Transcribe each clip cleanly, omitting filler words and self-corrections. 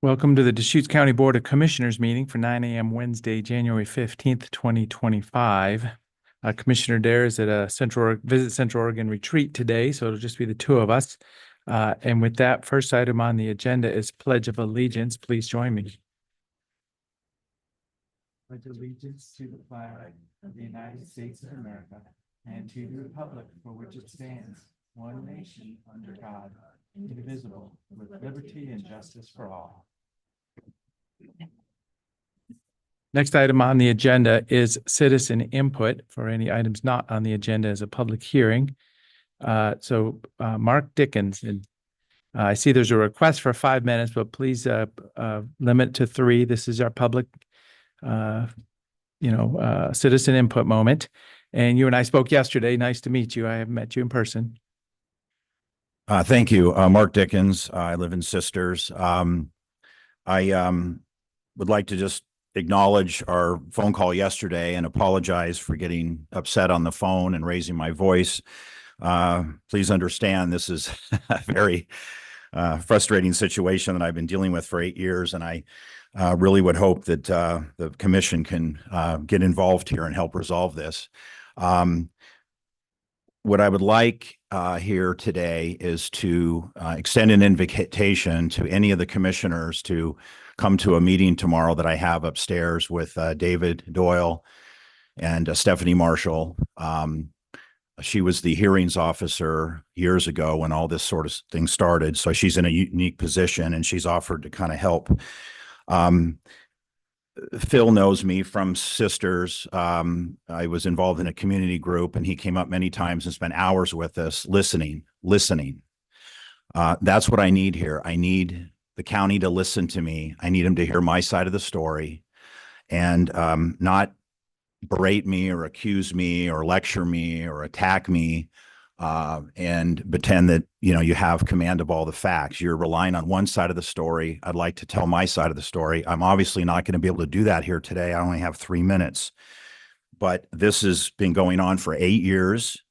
Welcome to the Deschutes County Board of Commissioners meeting for 9 a.m. Wednesday, January 15th, 2025. Commissioner Dare is at a Visit Central Oregon retreat today, so it'll just be the two of us. And with that, first item on the agenda is Pledge of Allegiance. Please join me. Pledge allegiance to the flag of the United States of America and to the republic for which it stands, one nation under God, indivisible, with liberty and justice for all. Next item on the agenda is citizen input for any items not on the agenda as a public hearing. Mark Dickens, and I see there's a request for 5 minutes, but please limit to 3. This is our public, citizen input moment. And you and I spoke yesterday. Nice to meet you. I haven't met you in person. Thank you. Mark Dickens. I live in Sisters. I would like to just acknowledge our phone call yesterday and apologize for getting upset on the phone and raising my voice. Please understand this is a very frustrating situation that I've been dealing with for 8 years, and I really would hope that the commission can get involved here and help resolve this. What I would like here today is to extend an invitation to any of the commissioners to come to a meeting tomorrow that I have upstairs with David Doyle and Stephanie Marshall. She was the hearings officer years ago when all this sort of thing started. So she's in a unique position and she's offered to kind of help. Phil knows me from Sisters. I was involved in a community group and he came up many times and spent hours with us listening. That's what I need here. I need the county to listen to me. I need them to hear my side of the story and not berate me or accuse me or lecture me or attack me and pretend that, you have command of all the facts. You're relying on one side of the story. I'd like to tell my side of the story. I'm obviously not going to be able to do that here today. I only have 3 minutes, but this has been going on for 8 years.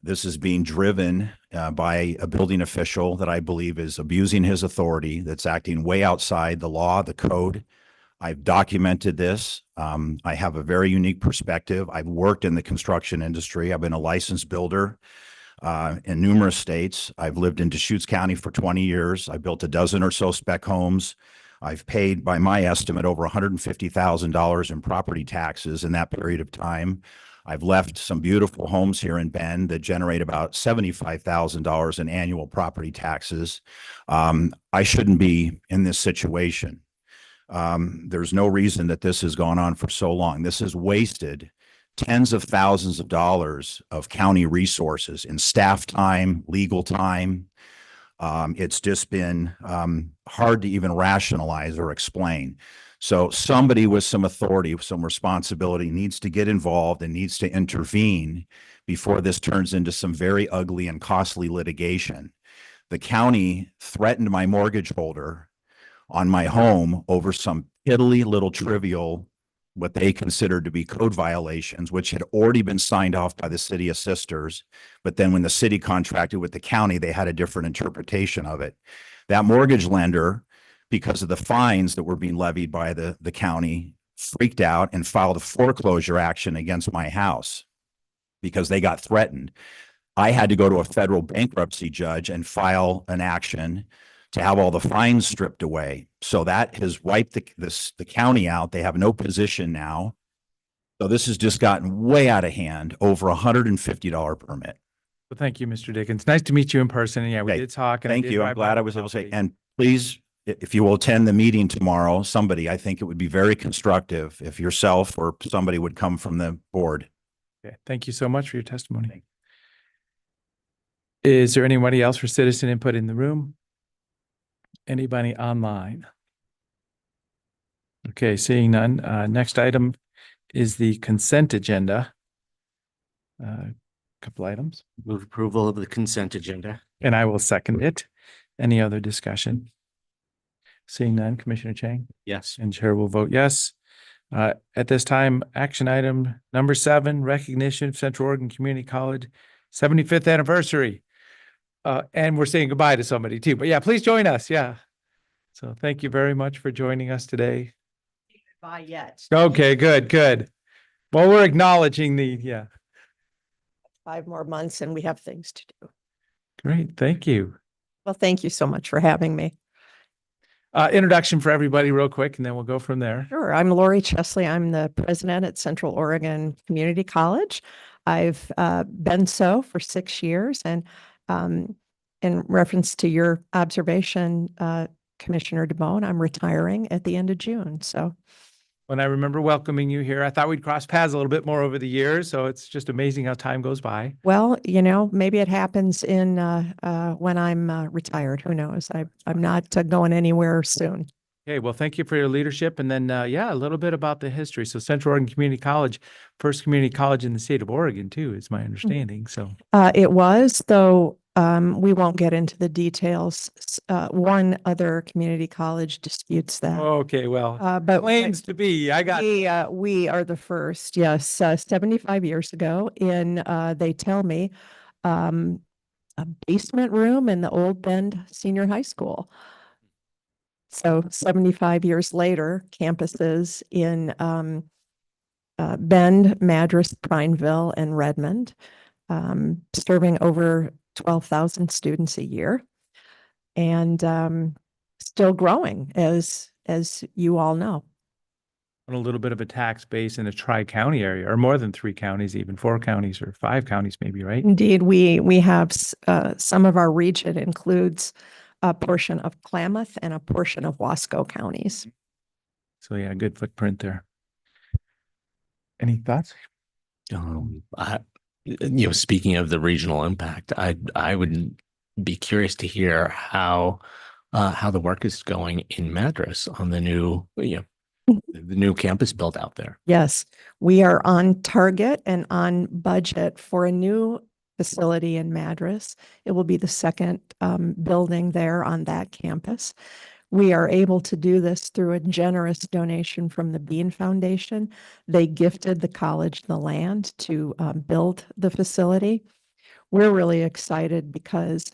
This is being driven by a building official that I believe is abusing his authority, that's acting way outside the law, the code. I've documented this. I have a very unique perspective. I've worked in the construction industry. I've been a licensed builder in numerous states. I've lived in Deschutes County for 20 years. I built a dozen or so spec homes. I've paid, by my estimate, over $150,000 in property taxes in that period of time. I've left some beautiful homes here in Bend that generate about $75,000 in annual property taxes. I shouldn't be in this situation. There's no reason that this has gone on for so long. This has wasted tens of thousands of dollars of county resources in staff time, legal time. It's just been hard to even rationalize or explain. So somebody with some authority, with some responsibility needs to get involved and needs to intervene before this turns into some very ugly and costly litigation. The county threatened my mortgage holder on my home over some piddly little trivial, what they considered to be code violations, which had already been signed off by the city of Sisters. But then when the city contracted with the county, they had a different interpretation of it. That mortgage lender, because of the fines that were being levied by the county, freaked out and filed a foreclosure action against my house because they got threatened. I had to go to a federal bankruptcy judge and file an action to have all the fines stripped away. So that has wiped the county out. They have no position now. So this has just gotten way out of hand, over $150 permit. Well, thank you, Mr. Dickens. Nice to meet you in person. And yeah, we did talk. And thank you. I'm glad I was able to say, and please, if you will attend the meeting tomorrow, I think it would be very constructive if yourself or somebody would come from the board. Okay. Thank you so much for your testimony. Is there anybody else for citizen input in the room? Anybody online? Okay, seeing none. Next item is the consent agenda. Couple items. Move approval of the consent agenda. And I will second it. Any other discussion? Seeing none, Commissioner Chang? Yes. And Chair will vote yes. At this time, action item number 7, recognition of Central Oregon Community College 75th anniversary. And we're saying goodbye to somebody too, but yeah, please join us. Yeah. So thank you very much for joining us today. Bye yet. Okay, good, good. Well, we're acknowledging yeah, 5 more months and we have things to do. great, thank you. Well, thank you so much for having me. Introduction for everybody real quick, and then we'll go from there. Sure. I'm Lori Chesley. I'm the president at Central Oregon Community College. I've been so for 6 years. And in reference to your observation, Commissioner DeBone, I'm retiring at the end of June. So When I remember welcoming you here, I thought we'd cross paths a little bit more over the years. So it's just amazing how time goes by. well, maybe it happens in when I'm retired. Who knows? I'm not going anywhere soon. Okay, well, thank you for your leadership. And then, yeah, a little bit about the history. So Central Oregon Community College, first community college in the state of Oregon, too, is my understanding. So, It was, though, we won't get into the details. One other community college disputes that. okay, well, But claims to be, I got, we are the first, yes, 75 years ago they tell me, a basement room in the Old Bend Senior High School. So 75 years later, campuses in Bend, Madras, Prineville, and Redmond, serving over 12,000 students a year, and still growing, as you all know. a little bit of a tax base in a tri-county area, or more than 3 counties, even 4 counties or 5 counties, maybe, right? Indeed, we have some of our region includes a portion of Klamath and a portion of Wasco counties. So, yeah, good footprint there. Any thoughts? Speaking of the regional impact, I would be curious to hear how the work is going in Madras on the new, the new campus built out there. Yes, we are on target and on budget for a new facility in Madras. It will be the second building there on that campus. We are able to do this through a generous donation from the Bean Foundation. They gifted the college the land to build the facility. We're really excited because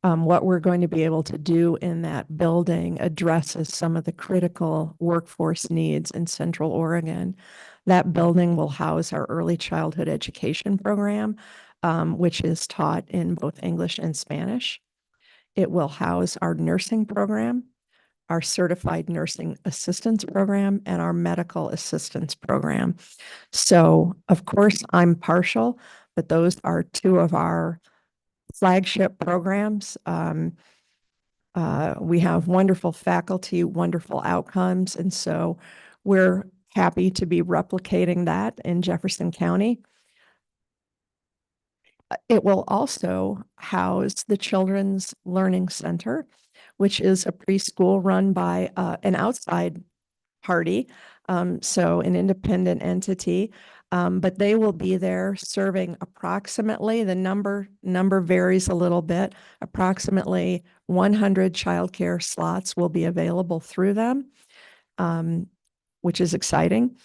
what we're going to be able to do in that building addresses some of the critical workforce needs in Central Oregon. That building will house our early childhood education program, which is taught in both English and Spanish. It will house our nursing program, our certified nursing assistance program, and our medical assistance program. So, of course, I'm partial, but those are 2 of our flagship programs. We have wonderful faculty, wonderful outcomes, and so we're happy to be replicating that in Jefferson County. It will also house the Children's Learning Center, which is a preschool run by an outside party, so an independent entity. But they will be there serving approximately, the number varies a little bit, approximately 100 childcare slots will be available through them, which is exciting.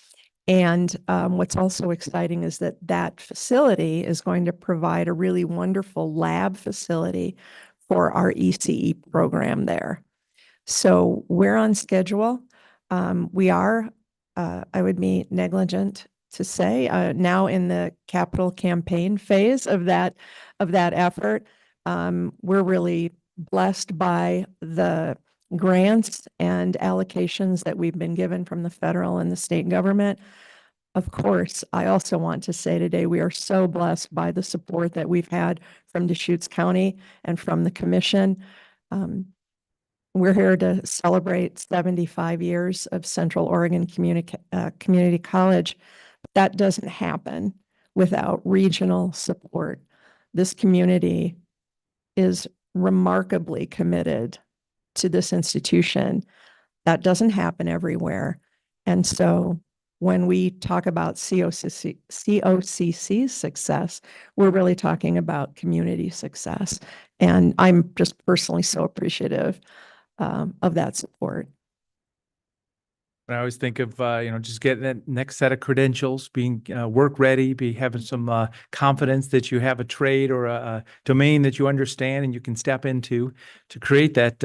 And what's also exciting is that facility is going to provide a really wonderful lab facility for our ECE program there. So we're on schedule. We are, I would be negligent to say, now in the capital campaign phase of that effort. We're really blessed by the grants and allocations that we've been given from the federal and the state government. Of course, I also want to say today, we are so blessed by the support that we've had from Deschutes County and from the commission. We're here to celebrate 75 years of Central Oregon Community College. That doesn't happen without regional support. This community is remarkably committed to this institution. That doesn't happen everywhere. And so when we talk about COCC's success, we're really talking about community success. And I'm just personally so appreciative of that support. I always think of, just getting that next set of credentials, being work ready, having some confidence that you have a trade or a domain that you understand and you can step into to create that,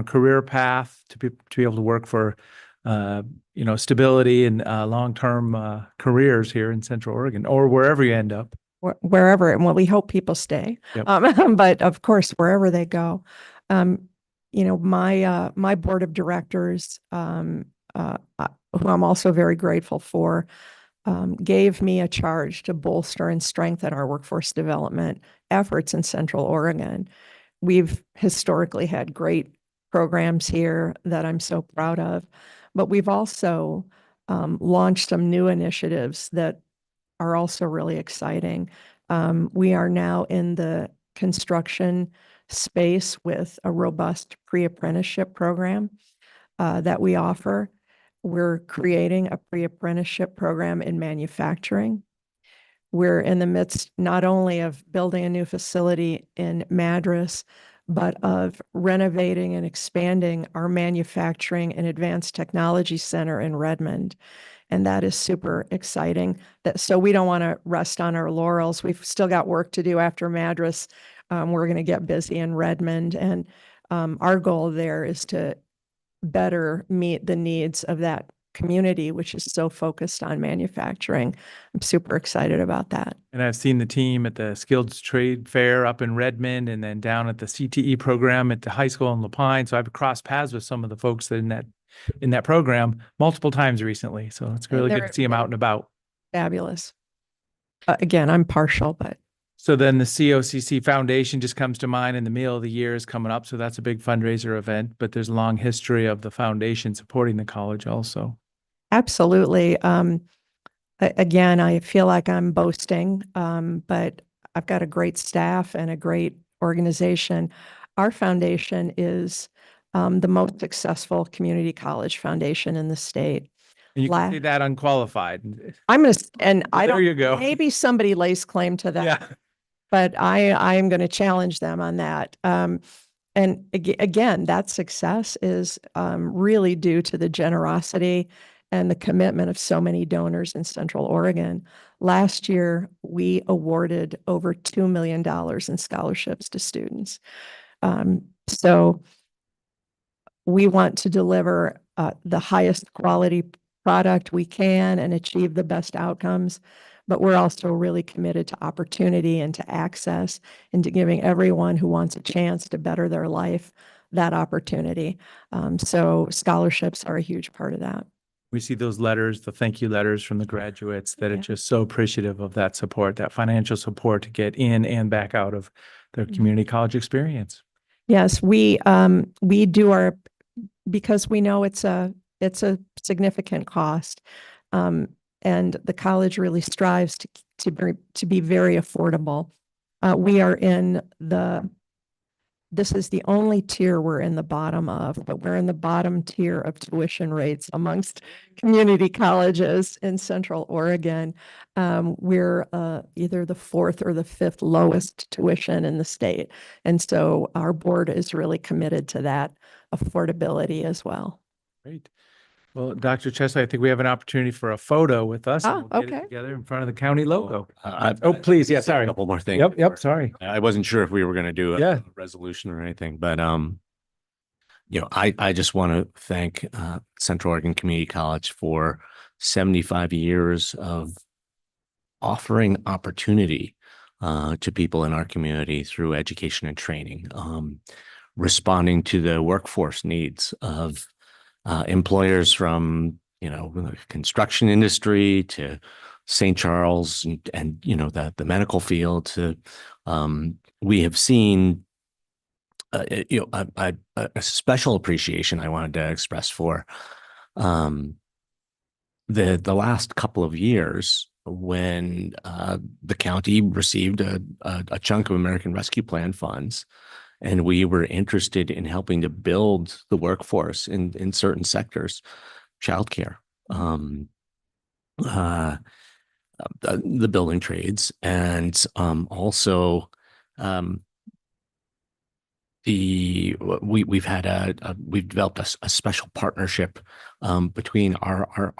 career path to be able to work for, stability and long-term careers here in Central Oregon or wherever you end up. Wherever, and what we hope people stay. Yep. But of course, wherever they go, my board of directors, who I'm also very grateful for, gave me a charge to bolster and strengthen our workforce development efforts in Central Oregon. We've historically had great programs here that I'm so proud of, but we've also launched some new initiatives that are also really exciting. We are now in the construction space with a robust pre-apprenticeship program that we offer. We're creating a pre-apprenticeship program in manufacturing. We're in the midst not only of building a new facility in Madras, but of renovating and expanding our manufacturing and advanced technology center in Redmond. And that is super exciting. So we don't want to rest on our laurels. We've still got work to do after Madras. We're going to get busy in Redmond. And our goal there is to better meet the needs of that community, which is so focused on manufacturing. I'm super excited about that. And I've seen the team at the Skilled Trade Fair up in Redmond and then down at the CTE program at the high school in La Pine. So I've crossed paths with some of the folks that in that program multiple times recently. So it's really good to see them out and about. Fabulous. Again, I'm partial, but. So then the COCC Foundation just comes to mind, and the Meal of the Year is coming up. So that's a big fundraiser event, but there's a long history of the foundation supporting the college also. Absolutely. Again, I feel like I'm boasting, but I've got a great staff and a great organization. Our foundation is the most successful community college foundation in the state. And you can say that unqualified. I'm going to, and I don't, there you go. Maybe somebody lays claim to that. Yeah. But I am going to challenge them on that. And again, that success is really due to the generosity and the commitment of so many donors in Central Oregon. Last year, we awarded over $2 million in scholarships to students. So we want to deliver the highest quality product we can and achieve the best outcomes. But we're also really committed to opportunity and to access and to giving everyone who wants a chance to better their life that opportunity. So scholarships are a huge part of that. We see those letters, the thank you letters from the graduates that are just so appreciative of that support, that financial support to get in and back out of their community college experience. Yes, we do because we know it's a significant cost. And the college really strives to be very affordable. We are this is the only tier we're in the bottom of, but we're in the bottom tier of tuition rates amongst community colleges in Central Oregon. We're either the fourth or the fifth lowest tuition in the state. And so our board is really committed to that affordability as well. Great. Well, Dr. Chesley, I think we have an opportunity for a photo with us. And we'll get it Okay. together in front of the county logo. Please. Yeah, sorry. A couple more things. Yep. Sorry. I wasn't sure if we were going to do a resolution or anything, but I just want to thank Central Oregon Community College for 75 years of offering opportunity to people in our community through education and training, responding to the workforce needs of employers from, the construction industry to St. Charles and the medical field to, we have seen, a special appreciation I wanted to express for the last couple of years when the county received a chunk of American Rescue Plan funds. And we were interested in helping to build the workforce in certain sectors, childcare, the building trades, and also we've had we've developed a special partnership between our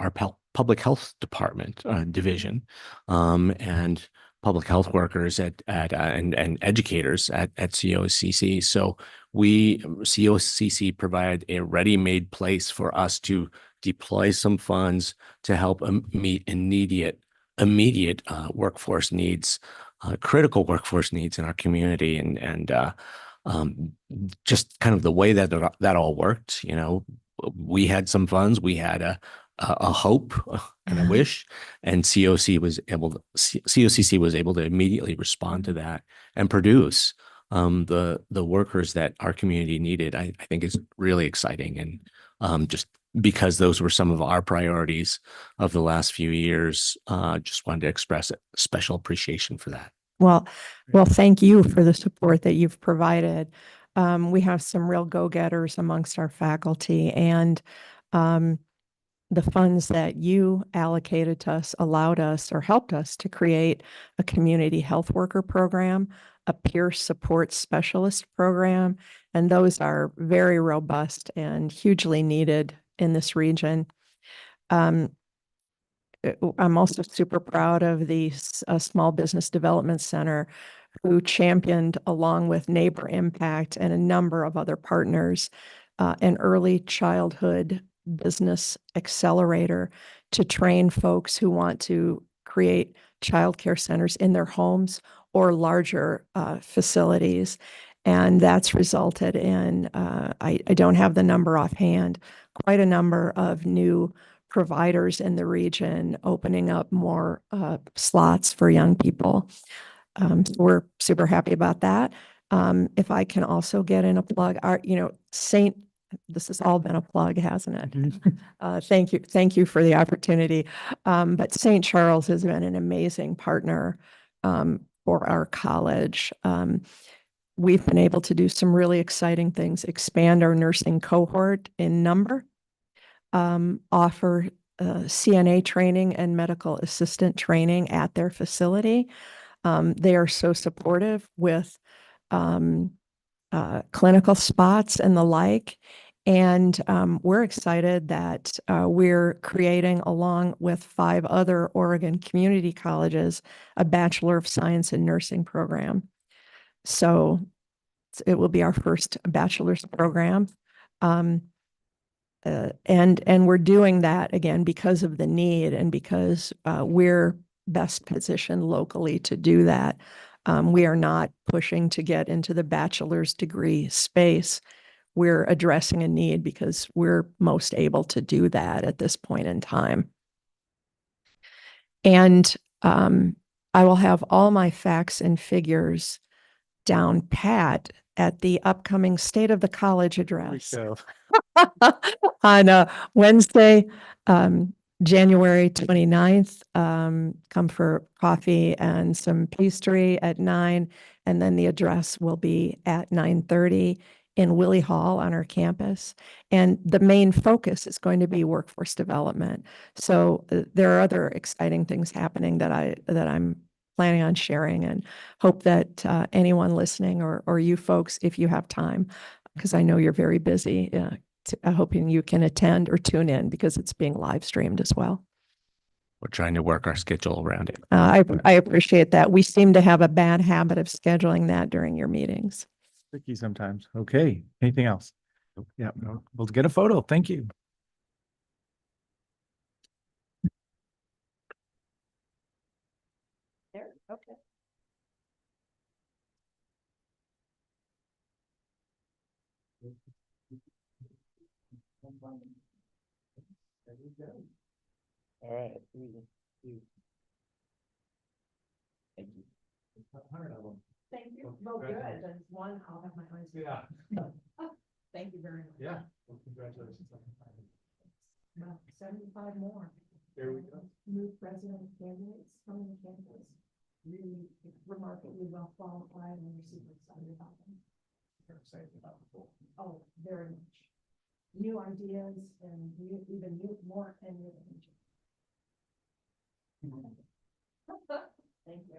public health department division and public health workers at and educators at COCC. So COCC provided a ready-made place for us to deploy some funds to help meet immediate workforce needs, critical workforce needs in our community, and just kind of the way that all worked. You know, we had some funds, we had a hope and a wish, and COCC was able to immediately respond to that and produce the workers that our community needed. I think is really exciting, and just because those were some of our priorities of the last few years, just wanted to express a special appreciation for that. Well, thank you for the support that you've provided. We have some real go-getters amongst our faculty, and the funds that you allocated to us allowed us or helped us to create a community health worker program, a peer support specialist program, and those are very robust and hugely needed in this region. I'm also super proud of the Small Business Development Center, who championed, along with Neighbor Impact and a number of other partners, an early childhood business accelerator to train folks who want to create childcare centers in their homes or larger facilities. And that's resulted in, I don't have the number offhand, quite a number of new providers in the region opening up more slots for young people. So we're super happy about that. If I can also get in a plug, this has all been a plug, hasn't it? Thank you for the opportunity. But St. Charles has been an amazing partner for our college. We've been able to do some really exciting things, expand our nursing cohort in number, offer CNA training and medical assistant training at their facility. They are so supportive with clinical spots and the like. And we're excited that we're creating, along with 5 other Oregon community colleges, a Bachelor of Science in Nursing program. So it will be our first bachelor's program. And we're doing that again because of the need and because we're best positioned locally to do that. We are not pushing to get into the bachelor's degree space. We're addressing a need because we're most able to do that at this point in time. And I will have all my facts and figures down pat at the upcoming State of the College address on Wednesday, January 29th. Come for coffee and some pastry at 9, and then the address will be at 9:30 in Willie Hall on our campus. And the main focus is going to be workforce development. So there are other exciting things happening that I'm planning on sharing, and hope that anyone listening or you folks, if you have time, because I know you're very busy, hoping you can attend or tune in because it's being live streamed as well. We're trying to work our schedule around it. I appreciate that. We seem to have a bad habit of scheduling that during your meetings. Tricky sometimes. Okay. Anything else? Yeah, we'll get a photo. Thank you. There, okay. All right. Thank you. Thank you. Well, good. That's one. I'll have my eyes. Yeah. Thank you very much. Yeah. Well, congratulations. 75 more. There we go. New president candidates coming to campus. Really remarkably well qualified, and we're super excited about them. Very excited about the pool. Oh, very much. New ideas and even more and new energy. Thank you.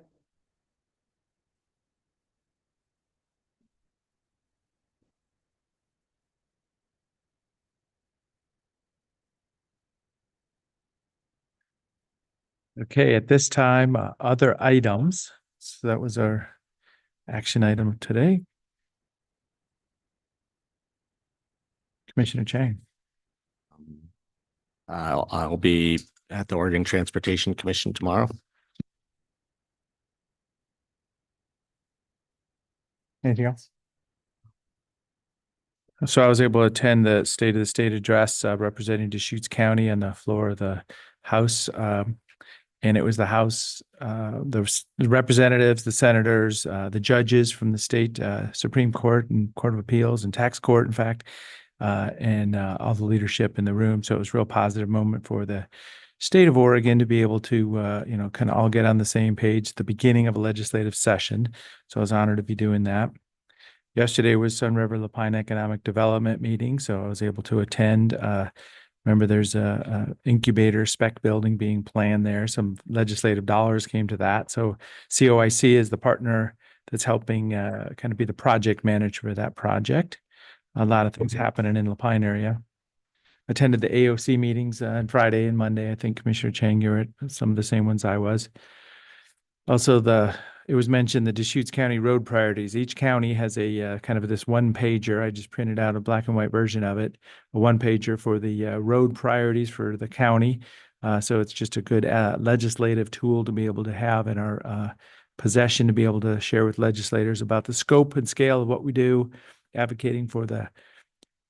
Okay, at this time, other items. So that was our action item today. Commissioner Chang. I'll be at the Oregon Transportation Commission tomorrow. Anything else? So I was able to attend the State of the State address representing Deschutes County on the floor of the House. And it was the House, the representatives, the senators, the judges from the state Supreme Court and Court of Appeals and Tax Court, in fact, and all the leadership in the room. So it was a real positive moment for the state of Oregon to be able to, kind of all get on the same page at the beginning of a legislative session. So I was honored to be doing that. Yesterday was Sun River Lapine Economic Development meeting, so I was able to attend. Remember, there's a incubator spec building being planned there. Some legislative dollars came to that. So COIC is the partner that's helping kind of be the project manager for that project. A lot of things happening in Lapine area. Attended the AOC meetings on Friday and Monday. I think Commissioner Chang, you were at some of the same ones I was. Also, it was mentioned the Deschutes County road priorities. Each county has a kind of this one pager. I just printed out a black and white version of it, a one pager for the road priorities for the county. So it's just a good legislative tool to be able to have in our possession to be able to share with legislators about the scope and scale of what we do, advocating for the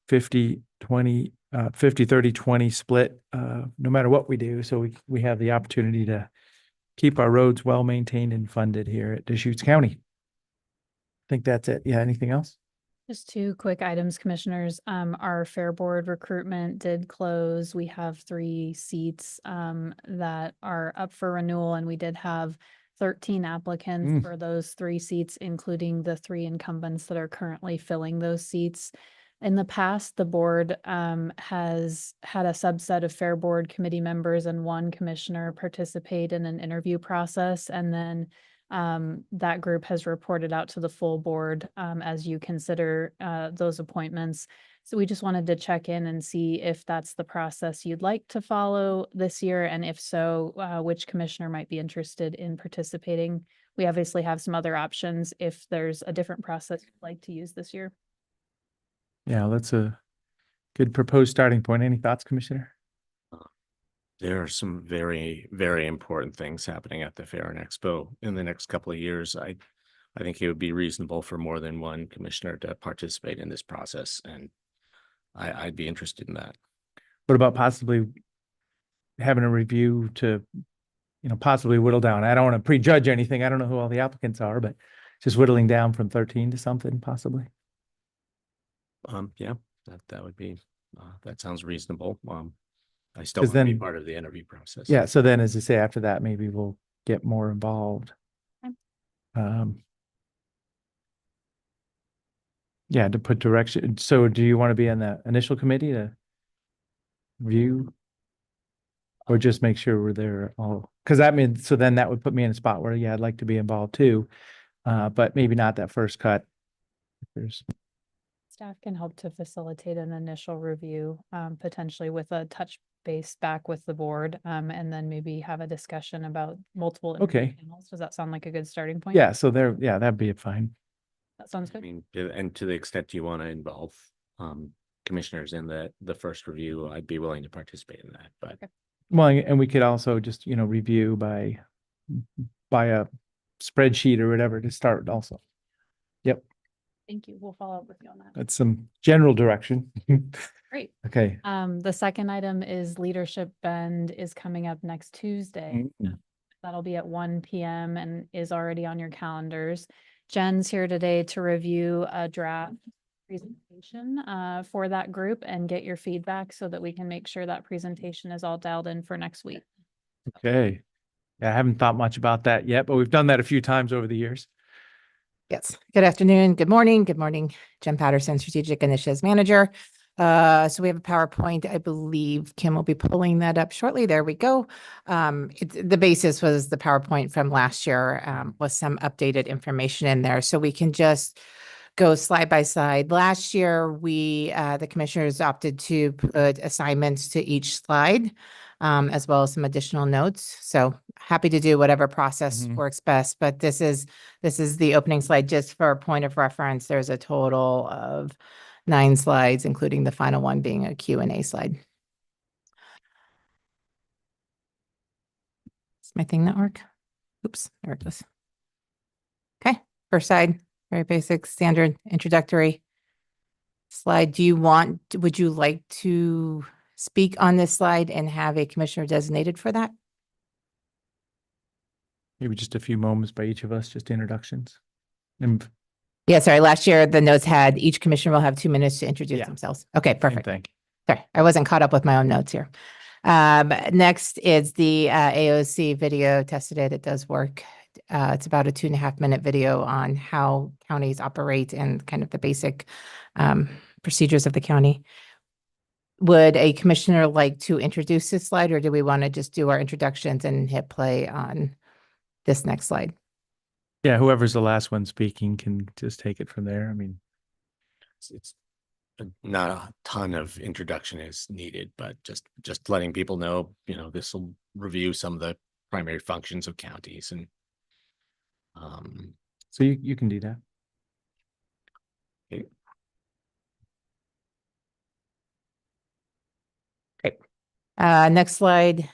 50-30-20 split, no matter what we do. So we have the opportunity to keep our roads well maintained and funded here at Deschutes County. I think that's it. Yeah, anything else? Just two quick items, commissioners. Our Fair Board recruitment did close. We have 3 seats that are up for renewal, and we did have 13 applicants for those 3 seats, including the 3 incumbents that are currently filling those seats. In the past, the board has had a subset of Fair Board committee members and 1 commissioner participate in an interview process, and then that group has reported out to the full board as you consider those appointments. So we just wanted to check in and see if that's the process you'd like to follow this year, and if so, which commissioner might be interested in participating. We obviously have some other options if there's a different process you'd like to use this year. Yeah, that's a good proposed starting point. Any thoughts, Commissioner? There are some very, very important things happening at the Fair and Expo in the next couple of years. I think it would be reasonable for more than one commissioner to participate in this process, and I'd be interested in that. What about possibly having a review to, possibly whittle down? I don't want to prejudge anything. I don't know who all the applicants are, but just whittling down from 13 to something possibly. Yeah, that would be, that sounds reasonable. I still 'Cause want to be then- part of the interview process. Yeah, so then as I say, after that, maybe we'll get more involved. Okay. Yeah, to put direction. So do you want to be on the initial committee to review? Or just make sure we're there all, because that means, so then that would put me in a spot where, yeah, I'd like to be involved too. But maybe not that first cut. There's, Staff can help to facilitate an initial review, potentially with a touch base back with the board, and then maybe have a discussion about multiple interview Okay. panels. Does that sound like a good starting point? yeah, so there, yeah, that'd be fine. That sounds I good. mean, and to the extent you want to involve commissioners in the first review, I'd be willing to participate in that, but Well, and we could also just, review by a spreadsheet or whatever to start also. Yep, Thank you. We'll follow up with you on that. that's some general direction. Great. Okay. The second item is Leadership Bend is coming up next Tuesday. Mm. That'll be at 1 p.m. and is already on your calendars. Jen's here today to review a draft presentation for that group and get your feedback so that we can make sure that presentation is all dialed in for next week. Okay. Yeah, I haven't thought much about that yet, but we've done that a few times over the years. Yes. Good afternoon. Good morning. Good morning. Jen Patterson, Strategic Initiatives Manager. So we have a PowerPoint. I believe Kim will be pulling that up shortly. There we go. The basis was the PowerPoint from last year with some updated information in there. So we can just go slide by slide. Last year, the commissioners opted to put assignments to each slide. as well as some additional notes. So happy to do whatever process Mhm. works best, but this is the opening slide. Just for a point of reference, there's a total of 9 slides, including the final one being a Q&A slide. Is my thing not work? Oops, there it goes. Okay, first slide, very basic, standard introductory slide. Would you like to speak on this slide and have a commissioner designated for that? Maybe just a few moments by each of us, just introductions. And Yeah, sorry, last year the notes had each commissioner will have 2 minutes to introduce Yeah. themselves. Okay, same perfect. thing. Sorry, I wasn't caught up with my own notes here. Next is the AOC video tested it. It does work. It's about a 2.5-minute video on how counties operate and kind of the basic procedures of the county. Would a commissioner like to introduce this slide, or do we want to just do our introductions and hit play on this next slide? Yeah, whoever's the last one speaking can just take it from there. I mean, It's not a ton of introduction is needed, but just letting people know, this will review some of the primary functions of counties and so you can do that. Next slide.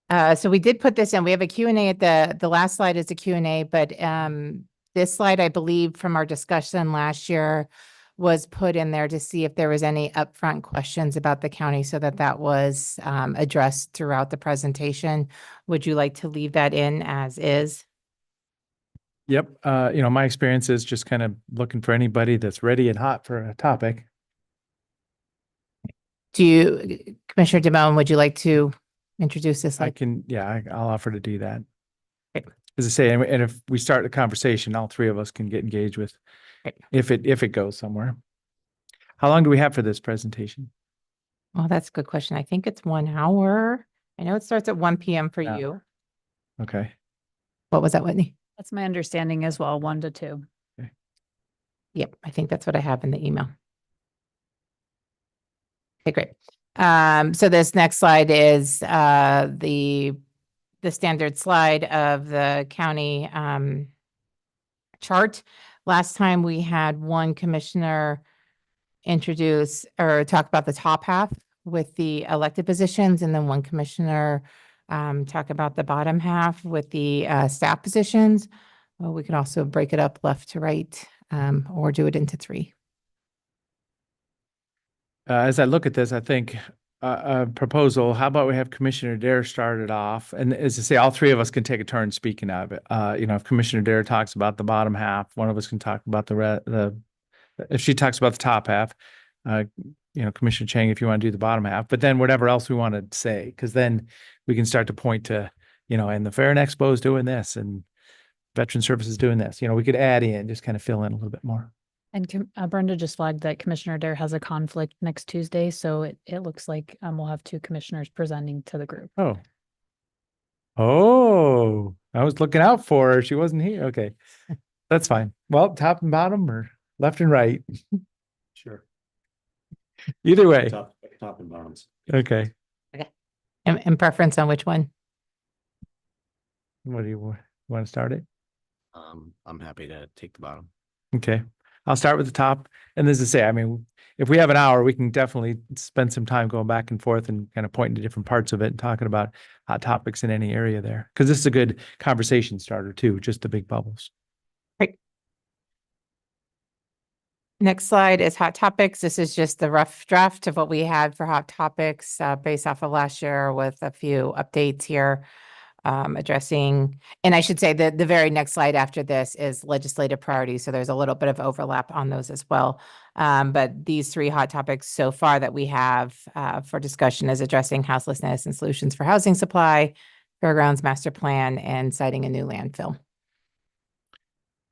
So we did put this in. We have a Q&A at the last slide is a Q&A, but this slide, I believe from our discussion last year, was put in there to see if there was any upfront questions about the county so that was addressed throughout the presentation. Would you like to leave that in as is? Yep. My experience is just kind of looking for anybody that's ready and hot for a topic. Commissioner DeMone, would you like to introduce this slide? I'll offer to do that. Okay. As I say, and if we start the conversation, all 3 of us can get engaged with Okay. if it goes somewhere. How long do we have for this presentation? Well, that's a good question. I think it's 1 hour. I know it starts at 1 p.m. for Yeah. you. Okay. What was that, Whitney? That's my understanding as well, 1 to 2. Yep, I think that's what I have in the email. Okay, great. So this next slide is the standard slide of the county chart. Last time we had 1 commissioner introduce or talk about the top half with the elected positions, and then 1 commissioner talk about the bottom half with the staff positions. Well, we can also break it up left to right or do it into 3. As I look at this, I think a proposal, how about we have Commissioner Dare start it off? And as I say, all 3 of us can take a turn speaking of it. If Commissioner Dare talks about the bottom half, one of us can talk about if she talks about the top half, Commissioner Chang, if you want to do the bottom half, but then whatever else we want to say, because then we can start to point to, and the Fair and Expo is doing this and Veteran Services doing this. We could add in, just kind of fill in a little bit more. And Brenda just flagged that Commissioner Dare has a conflict next Tuesday, so it looks like we'll have 2 commissioners presenting to the group. Oh, I was looking out for her. She wasn't here. Okay, that's fine. Well, top and bottom or left and right. sure. Either way. Top and bottoms. Okay. And preference on which one? What do you want to start it? I'm happy to take the bottom. Okay. I'll start with the top. And as I say, I mean, if we have an hour, we can definitely spend some time going back and forth and kind of pointing to different parts of it and talking about hot topics in any area there. Because this is a good conversation starter too, just the big bubbles. Great. Next slide is hot topics. This is just the rough draft of what we had for hot topics based off of last year with a few updates here. Addressing, and I should say that the very next slide after this is legislative priorities. So there's a little bit of overlap on those as well. But these 3 hot topics so far that we have for discussion is addressing houselessness and solutions for housing supply, fairgrounds master plan, and citing a new landfill.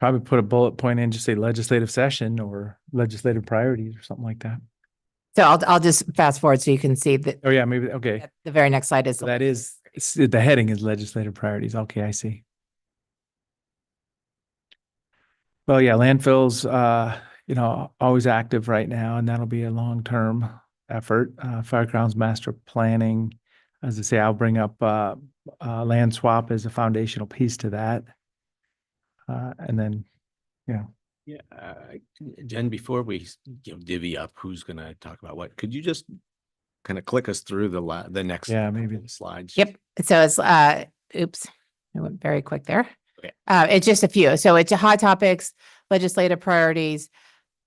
Probably put a bullet point in, just say legislative session or legislative priorities or something like that. So I'll just fast forward so you can see that. Oh yeah, maybe. Okay. The very next slide is. That is, the heading is legislative priorities. Okay, I see. Well, yeah, landfills, always active right now, and that'll be a long-term effort. Fairgrounds master planning, as I say, I'll bring up land swap as a foundational piece to that. And then, Yeah, Jen, before we divvy up who's gonna talk about what, could you just kind of click us through the next Yeah, maybe. couple slides? Yep. So it's, oops, I went very quick there. Okay. It's just a few. So it's hot topics, legislative priorities,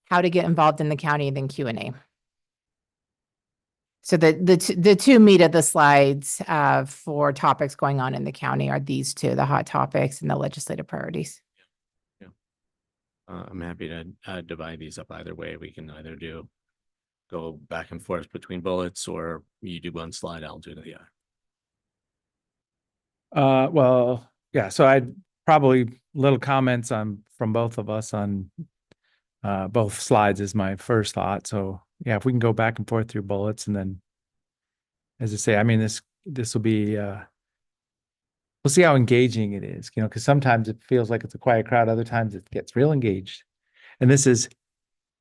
how to get involved in the county, and then Q&A. So the two meat of the slides for topics going on in the county are these two, the hot topics and the legislative priorities. I'm happy to divide these up either way. We can either go back and forth between bullets, or you do one slide, I'll do the other. well, yeah, so I'd probably little comments from both of us on both slides is my first thought. So yeah, if we can go back and forth through bullets, and then, as I say, I mean, this will be, we'll see how engaging it is, because sometimes it feels like it's a quiet crowd. Other times it gets real engaged. And this is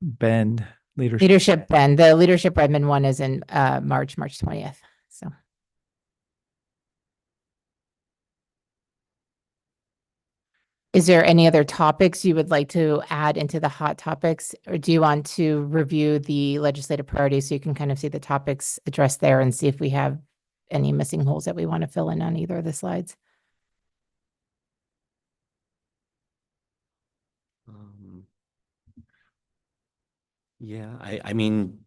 Bend Leadership. Leadership Bend. The Leadership Redmond one is in March 20th. So. Is there any other topics you would like to add into the hot topics, or do you want to review the legislative priorities so you can kind of see the topics addressed there and see if we have any missing holes that we want to fill in on either of the slides? Yeah, I mean,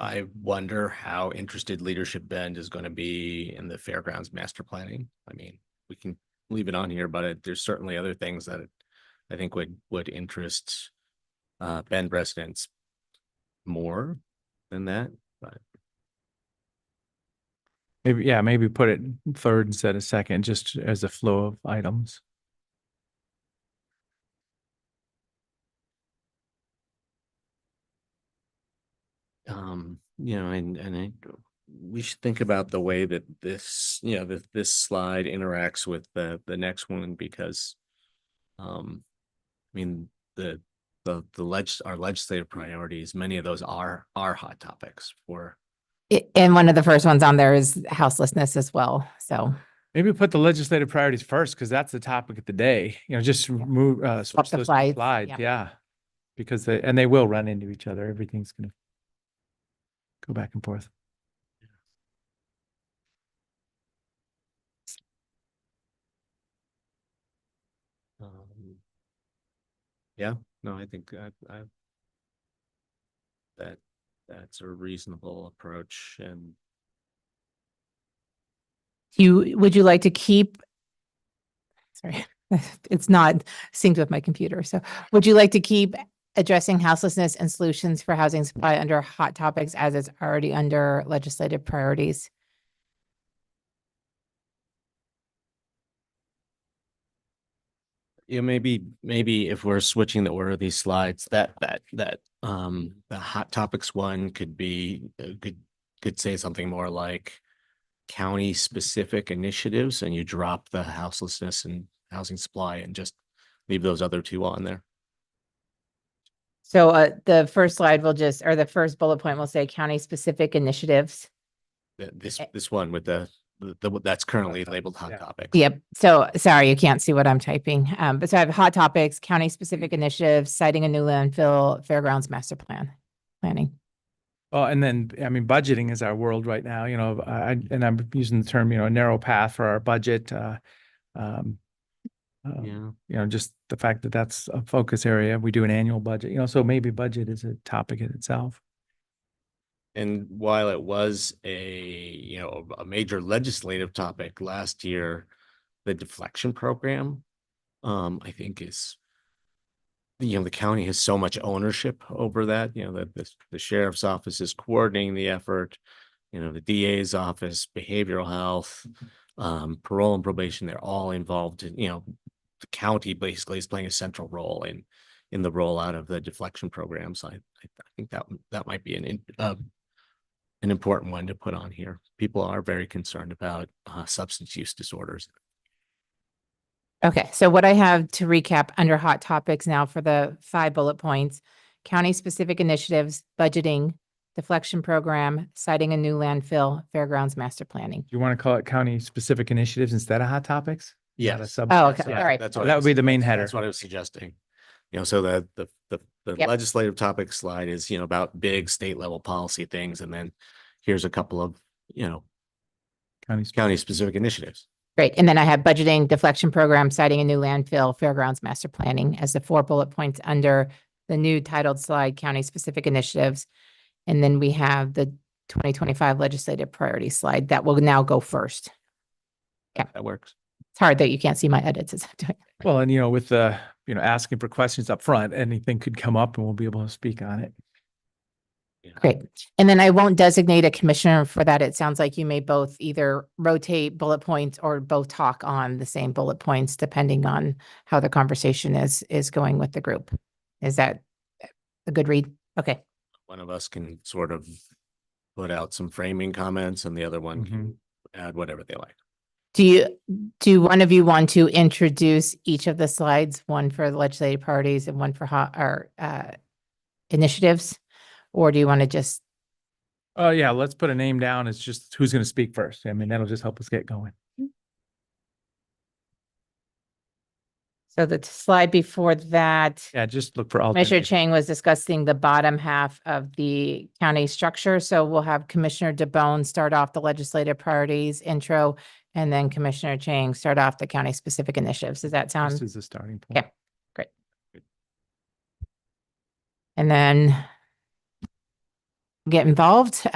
I wonder how interested Leadership Bend is going to be in the fairgrounds master planning. I mean, we can leave it on here, but there's certainly other things that I think would interest Bend residents more than that. But maybe put it third instead of second, just as a flow of items. we should think about the way that this slide interacts with the next one, because I mean, our legislative priorities, many of those are hot topics for. And one of the first ones on there is houselessness as well. So Maybe put the legislative priorities first, because that's the topic of the day. Just move switch the those slides, slides. yeah. Yeah, because they will run into each other. Everything's gonna go back and forth. Yeah, no, I think that's a reasonable approach. And would you like to keep, sorry, it's not synced with my computer. So would you like to keep addressing houselessness and solutions for housing supply under hot topics as it's already under legislative priorities? Yeah, maybe if we're switching the order of these slides, that the hot topics one could be could say something more like county specific initiatives, and you drop the houselessness and housing supply and just leave those other two on there. So the first slide will just, or the first bullet point will say county specific initiatives. This one with the that's currently labeled hot Yeah. topics. Yep. So sorry, you can't see what I'm typing. But so I have hot topics, county specific initiatives, citing a new landfill, fairgrounds master planning. Oh, and then, I mean, budgeting is our world right now, and I'm using the term, narrow path for our budget. Just the fact that that's a focus area. We do an annual budget, so maybe budget is a topic in itself. And while it was a major legislative topic last year, the deflection program, I think is, the county has so much ownership over that, that the sheriff's office is coordinating the effort, the DA's office, behavioral health, parole and probation, they're all involved in, the county basically is playing a central role in the rollout of the deflection program. So I think that might be an important one to put on here. People are very concerned about substance use disorders. Okay, so what I have to recap under hot topics now for the 5 bullet points, county-specific initiatives, budgeting, deflection program, citing a new landfill, fairgrounds master planning. Do you want to call it county-specific initiatives instead of hot topics? Is that a Yes. sub- Oh, That's okay, what- all right. That's what That I would be was- the main that's- header. That's what I was suggesting. So the Yep. legislative topic slide is, about big state level policy things. And then here's a couple of, County. county specific initiatives. Great. And then I have budgeting, deflection program, citing a new landfill, fairgrounds master planning as the 4 bullet points under the new titled slide, county-specific initiatives. And then we have the 2025 legislative priority slide that will now go first. That works. It's hard that you can't see my edits as I'm doing it. Well, and with the, asking for questions up front, anything could come up and we'll be able to speak on it. Great. And then I won't designate a commissioner for that. It sounds like you may both either rotate bullet points or both talk on the same bullet points, depending on how the conversation is going with the group. Is that a good read? Okay. One of us can sort of put out some framing comments and the other one can add whatever they like. Do one of you want to introduce each of the slides, one for the legislative parties and one for initiatives? Or do you want to just, Oh, yeah, let's put a name down. It's just who's going to speak first. I mean, that'll just help us get going. so the slide before that, Yeah, just look for Commissioner alternate. Chang was discussing the bottom half of the county structure. So we'll have Commissioner DeBonne start off the legislative priorities intro, and then Commissioner Chang start off the county specific initiatives. Does that This sound? is a starting point. Okay. Great. And then get involved.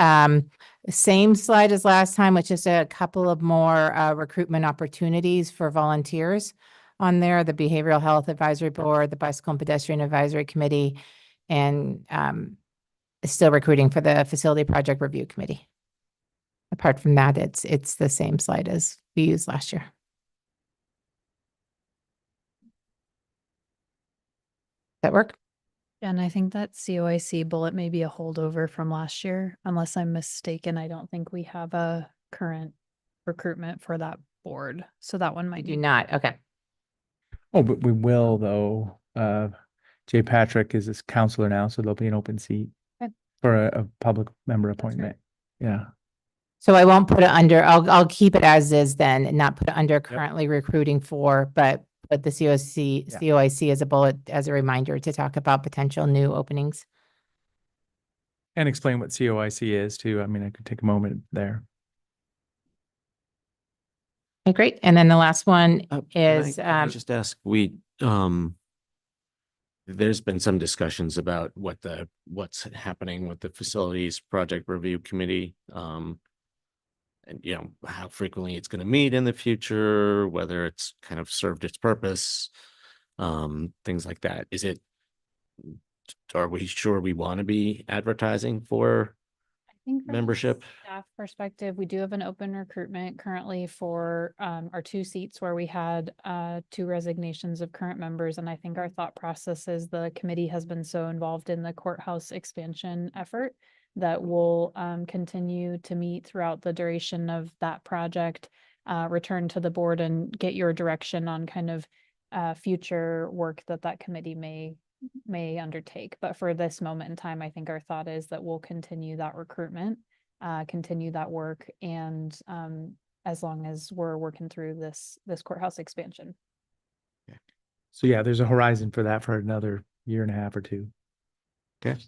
Same slide as last time, which is a couple of more recruitment opportunities for volunteers on there, the Behavioral Health Advisory Board, the Bicycle and Pedestrian Advisory Committee, and still recruiting for the Facility Project Review Committee. Apart from that, it's the same slide as we used last year. That work? And I think that COIC bullet may be a holdover from last year, unless I'm mistaken. I don't think we have a current recruitment for that board. So that one I might do be. not. Okay. Oh, but we will though. Jay Patrick is this counselor now, so there'll be an open seat Okay. for a public member right. appointment. Yeah. So I won't put it under, I'll keep it as is then and not put it under currently recruiting for, but the COIC as a bullet, as a reminder to talk about potential new openings. And explain what COIC is too. I mean, I could take a moment there. Okay, great. And then the last one is, Can I just ask, there's been some discussions about what's happening with the Facilities Project Review Committee. And how frequently it's going to meet in the future, whether it's kind of served its purpose, things like that. Are we sure we want to be advertising for I think from a membership? Staff perspective, we do have an open recruitment currently for our 2 seats where we had 2 resignations of current members. And I think our thought process is the committee has been so involved in the courthouse expansion effort that will continue to meet throughout the duration of that project, return to the board and get your direction on kind of future work that committee may undertake. But for this moment in time, I think our thought is that we'll continue that recruitment, continue that work, and as long as we're working through this courthouse expansion. So yeah, there's a horizon for that for another year and a half or 2. Okay.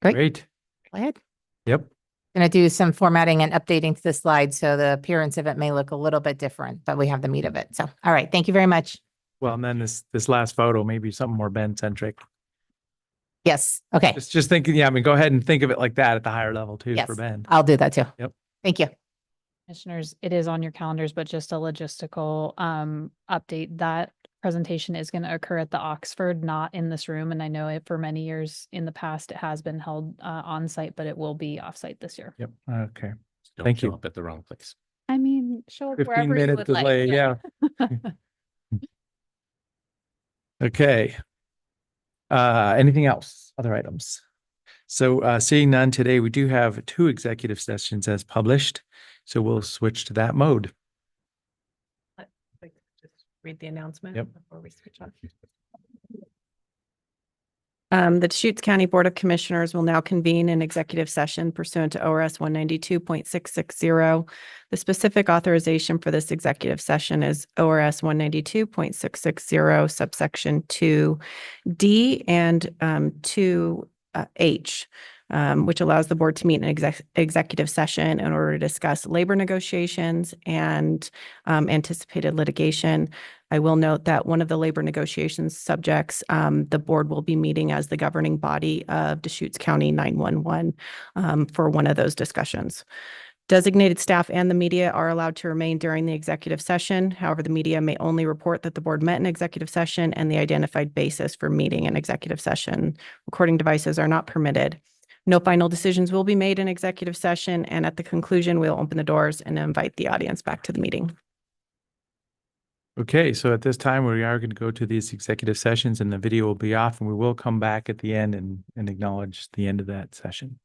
Great. Great. go ahead. Yep. Going to do some formatting and updating to the slide. So the appearance of it may look a little bit different, but we have the meat of it. So, all right. Thank you very much. Well, and then this last photo, maybe something more Ben centric. Yes. Okay. Just thinking, yeah, I mean, go ahead and think of it like that at the higher level too Yes. for Ben. I'll do that too. Yep. Thank you. Commissioners, it is on your calendars, but just a logistical update. That presentation is going to occur at the Oxford, not in this room. And I know it for many years in the past, it has been held on site, but it will be off site this year. Yep. Okay. Don't Thank show you. up at the wrong place. I mean, show up 15 wherever you minute would like. delay. Yeah. Okay. Anything else? Other items? So seeing none today, we do have 2 executive sessions as published. So we'll switch to that mode. read the announcement Yep. before we switch on. The Deschutes County Board of Commissioners will now convene an executive session pursuant to ORS 192.660. The specific authorization for this executive session is ORS 192.660 subsection 2D and 2H. Which allows the board to meet in executive session in order to discuss labor negotiations and anticipated litigation. I will note that one of the labor negotiations subjects, the board will be meeting as the governing body of Deschutes County 911 for one of those discussions. Designated staff and the media are allowed to remain during the executive session. However, the media may only report that the board met in executive session and the identified basis for meeting in executive session. Recording devices are not permitted. No final decisions will be made in executive session, and at the conclusion, we'll open the doors and invite the audience back to the meeting. Okay, so at this time, we are going to go to these executive sessions and the video will be off and we will come back at the end and acknowledge the end of that session.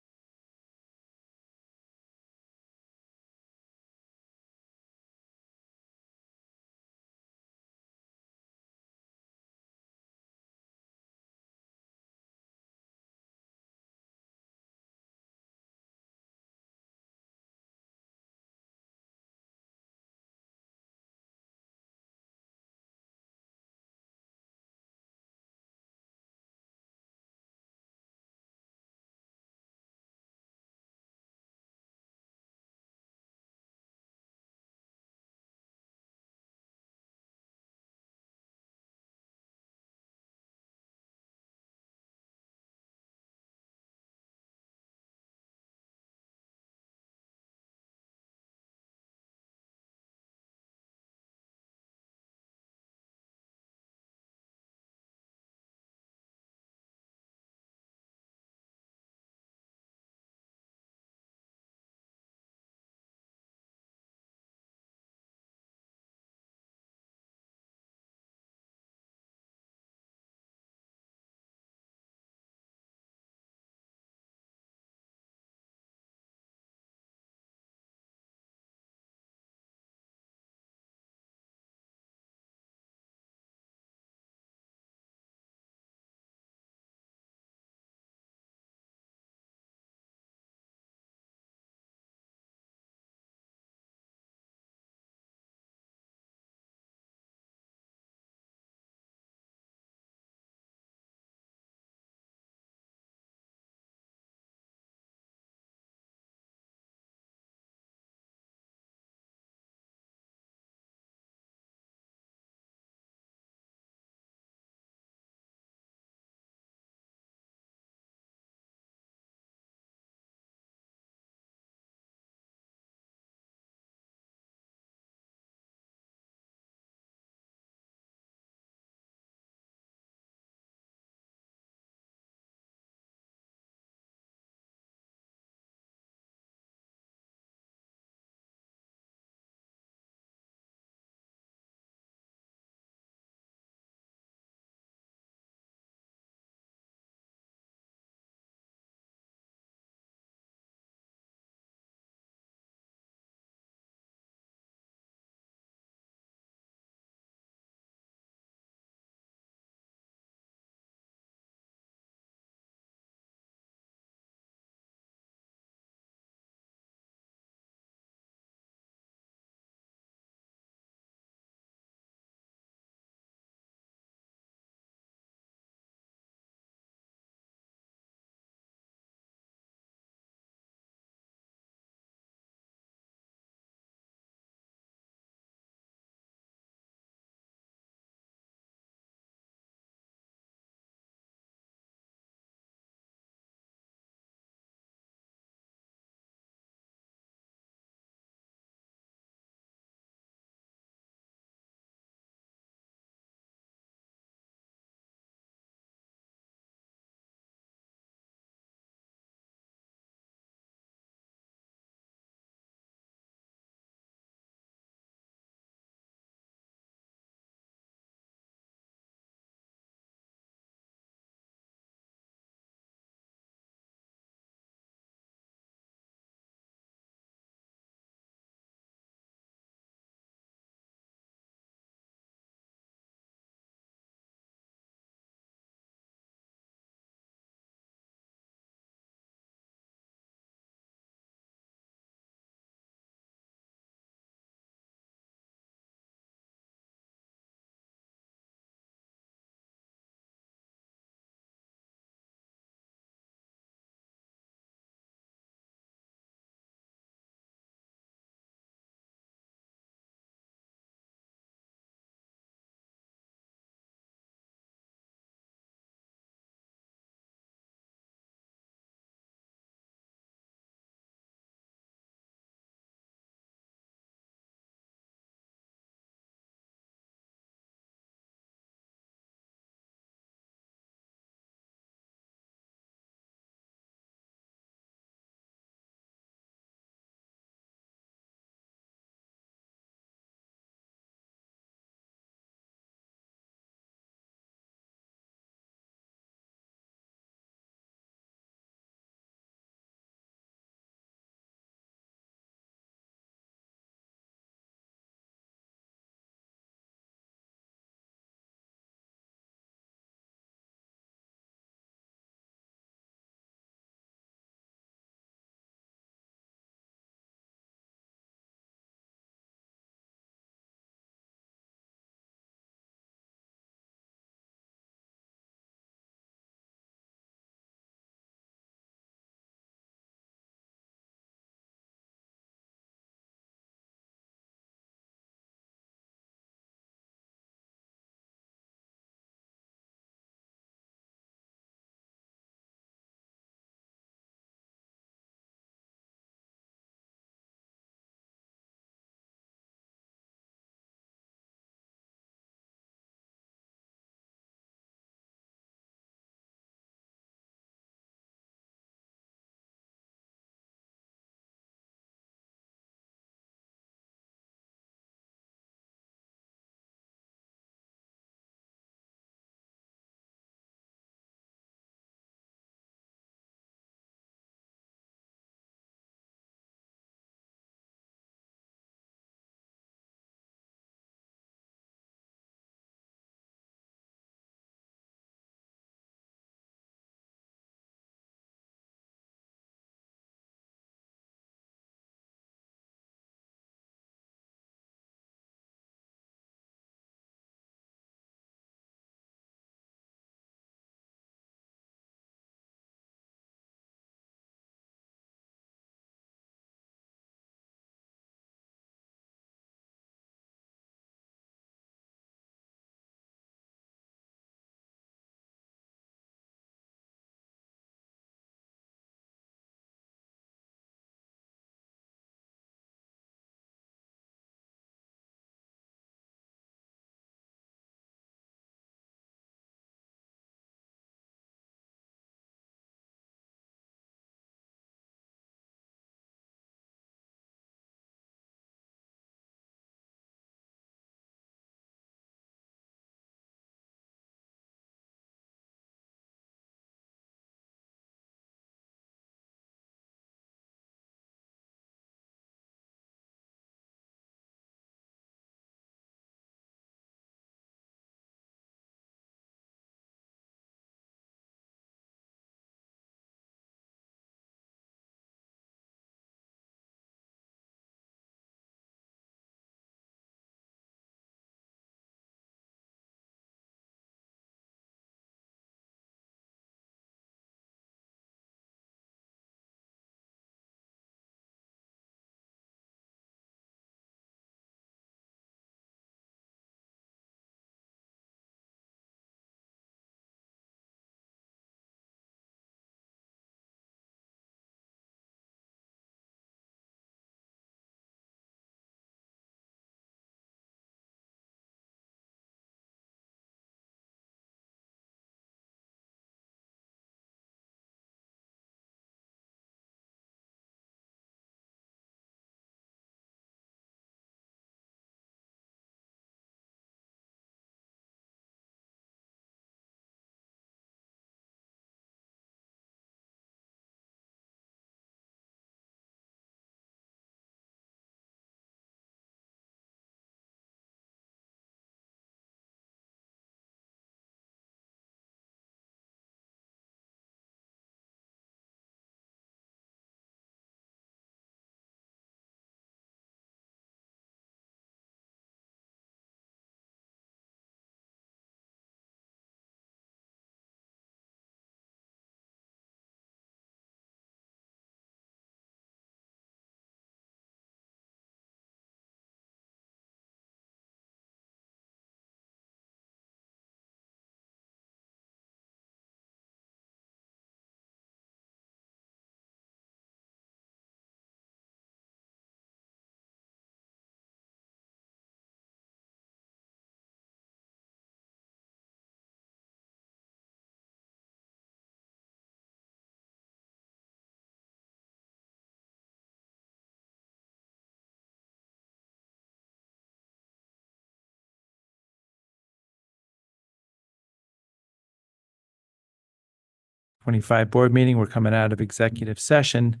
2025 board meeting. We're coming out of executive session.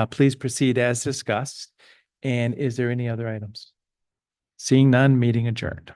Please proceed as discussed. And is there any other items? Seeing none, meeting adjourned.